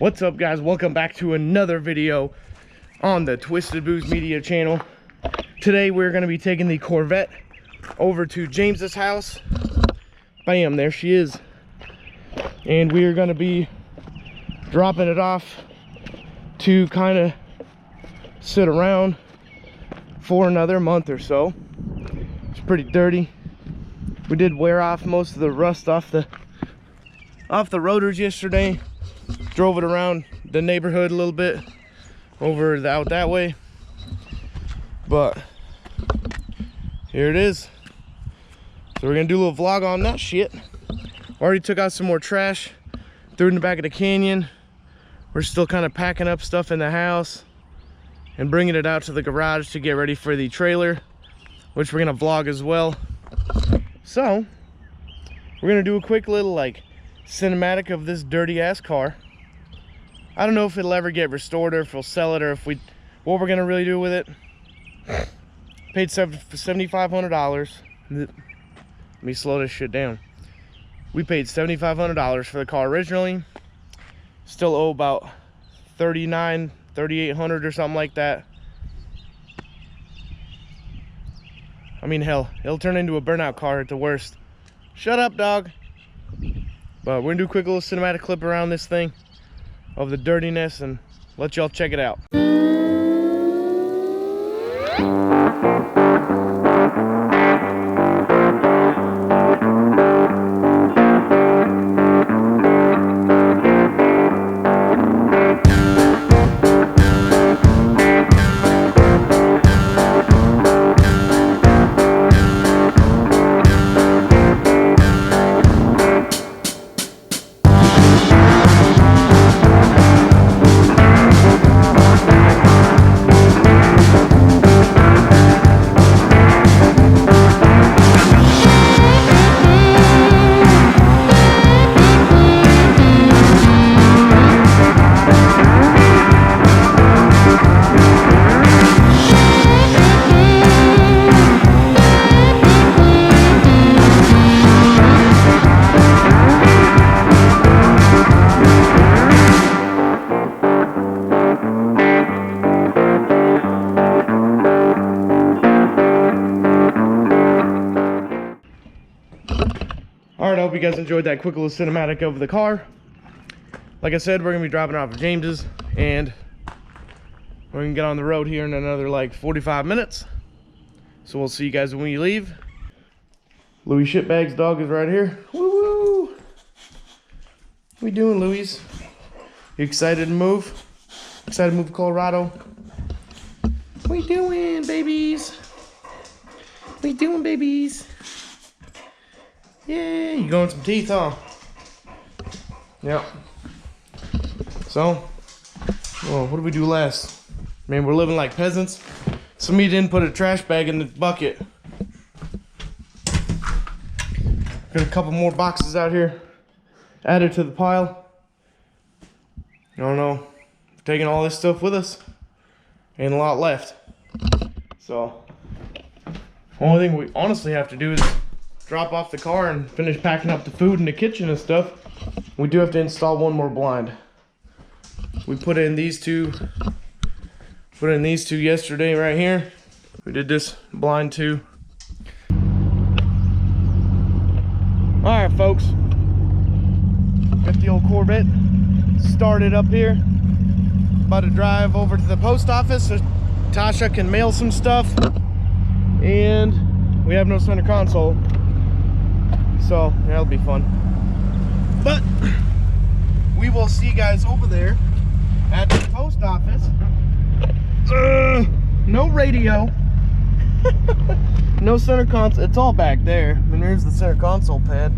What's up, guys? Welcome back to another video on the Twisted Booze Media channel. Today we're going to be taking the Corvette over to James's house. Bam, there she is. And we are going to be dropping it off to kind of sit around for another month or so. It's pretty dirty. We did wear off most of the rust off the rotors yesterday. Drove it around the neighborhood a little bit over out that way, but here it is. So we're gonna do a little vlog on that shit. Already took out some more trash, threw it in the back of the canyon. We're still kind of packing up stuff in the house and bringing it out to the garage to get ready for the trailer, which we're gonna vlog as well. So we're gonna do a quick little like cinematic of this dirty ass car. I don't know if it'll ever get restored or if we'll sell it or if what we're gonna really do with it. Paid $7,500. Let me slow this shit down. We paid $7,500 for the car originally. Still owe about $3,800 or something like that. I mean, hell, it'll turn into a burnout car at the worst. Shut up, dog. But we're gonna do a quick little cinematic clip around this thing of the dirtiness and let y'all check it out. Alright, I hope you guys enjoyed that quick little cinematic of the car. Like I said, we're going to be dropping off at James's, and we're going to get on the road here in another like 45 minutes. So we'll see you guys when we leave. Louis Shitbag's dog is right here. Woo-woo! What we doing, Louis? You excited to move? Excited to move to Colorado? What we doing, babies? What we doing, babies? Yeah, you growing some teeth, huh? Yep. So, well, what did we do last? Man, we're living like peasants. Somebody didn't put a trash bag in the bucket. Got a couple more boxes out here added to the pile. I don't know. We're taking all this stuff with us. Ain't a lot left. So, only thing we honestly have to do is drop off the car and finish packing up the food in the kitchen and stuff. We do have to install one more blind. We put in these two yesterday right here. We did this blind too. All right, folks, got the old Corvette started up here. About to drive over to the post office so Tasha can mail some stuff, and we have no center console. So yeah, that'll be fun. But we will see you guys over there at the post office. No radio. No center console. It's all back there. I mean, there's the center console pad.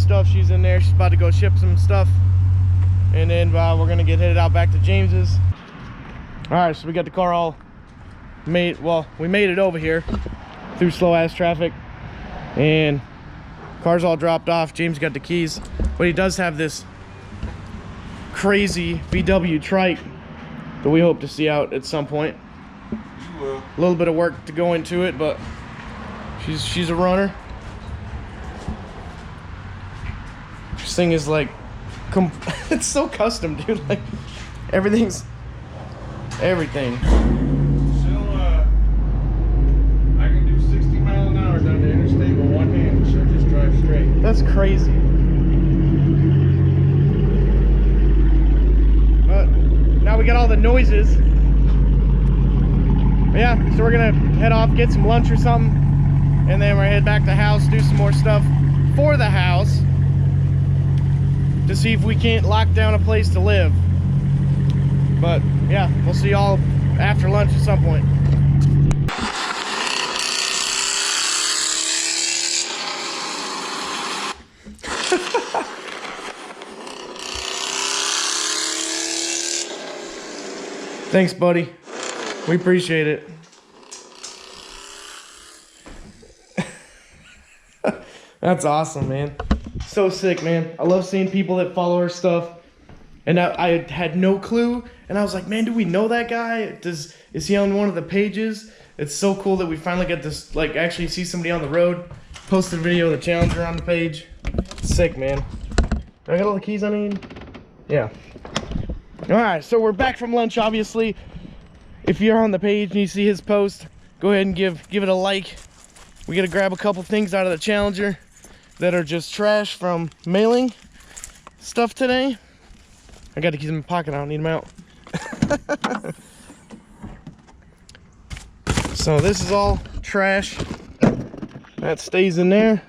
stuff. She's in there. She's about to go ship some stuff. And then we're gonna get headed out back to James's. All right, so we got the car all made. Well, we made it over here through slow ass traffic, and car's all dropped off. James got the keys, but he does have this crazy VW trike that we hope to see out at some point. You will. A little bit of work to go into it, but she's a runner. This thing is like it's so custom, dude. Like everything. So I can do 60 miles an hour down the interstate with one hand, so just drive straight. That's crazy. But now we got all the noises. But yeah, so we're gonna head off, get some lunch or something, and then we're head back to the house, do some more stuff for the house to see if we can't lock down a place to live. But yeah, we'll see y'all after lunch at some point. Thanks, buddy. We appreciate it. That's awesome, man. So sick, man. I love seeing people that follow our stuff. And I had no clue. And I was like, man, do we know that guy? Is he on one of the pages? It's so cool that we finally get this, like, actually see somebody on the road. Posted a video of the Challenger on the page. Sick, man. Do I got all the keys I need? Yeah. Alright, so we're back from lunch, obviously. If you're on the page and you see his post, go ahead and give it a like. We gotta grab a couple things out of the Challenger that are just trash from mailing stuff today. I got the keys in my pocket, I don't need them out. So this is all trash. That stays in there.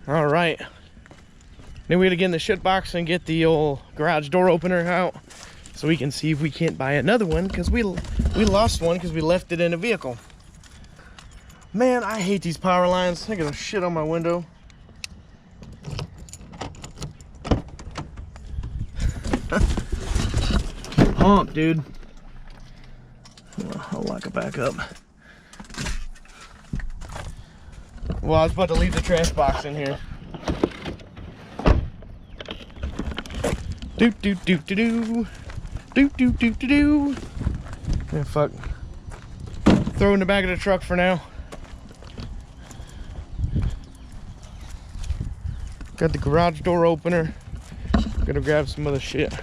All right. Then we gotta get in the shit box and get the old garage door opener out so we can see if we can't buy another one, because we lost one because we left it in a vehicle. Man, I hate these power lines. I got a shit on my window. Hump, dude. I'll lock it back up. Well, I was about to leave the trash box in here. Do. Yeah, fuck. Throw it in the back of the truck for now. Got the garage door opener. Gonna grab some other shit.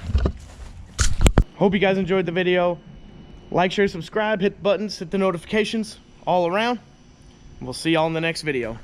Hope you guys enjoyed the video. Like, share, subscribe, hit the buttons, hit the notifications all around. We'll see y'all in the next video.